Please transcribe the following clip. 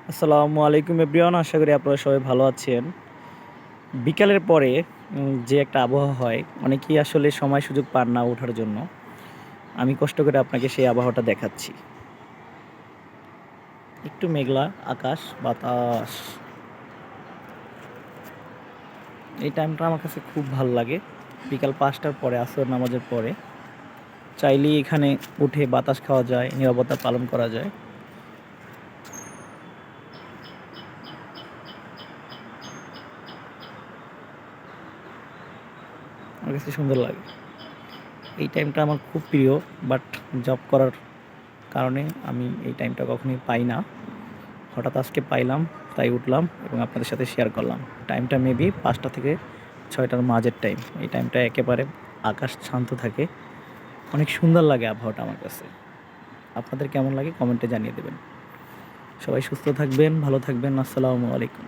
আসসালামু আলাইকুম এভরিওয়ান, আশা করি আপনারা সবাই ভালো আছেন। বিকালের পরে যে একটা আবহাওয়া হয়, অনেকেই আসলে সময় সুযোগ পান না ওঠার জন্য। আমি কষ্ট করে আপনাকে সেই আবহাওয়াটা দেখাচ্ছি। একটু মেঘলা আকাশ, বাতাস। এই টাইমটা আমার কাছে খুব ভাল লাগে। বিকাল ৫টার পরে, আসর নামাজের পরে চাইলেই এখানে উঠে বাতাস খাওয়া যায়, নীরবতা পালন করা যায়। আমার কাছে সুন্দর লাগে। এই টাইমটা আমার খুব প্রিয়, বাট জব করার কারণে আমি এই টাইমটা কখনোই পাই না। হঠাৎ আজকে পাইলাম, তাই উঠলাম এবং আপনাদের সাথে শেয়ার করলাম। টাইমটা মেবি ৫টা থেকে ৬টার মাঝের টাইম। এই টাইমটা একেবারে আকাশ শান্ত থাকে। অনেক সুন্দর লাগে আবহাওয়াটা আমার কাছে। আপনাদের কেমন লাগে কমেন্টে জানিয়ে দেবেন। সবাই সুস্থ থাকবেন, ভালো থাকবেন। আসসালামু আলাইকুম।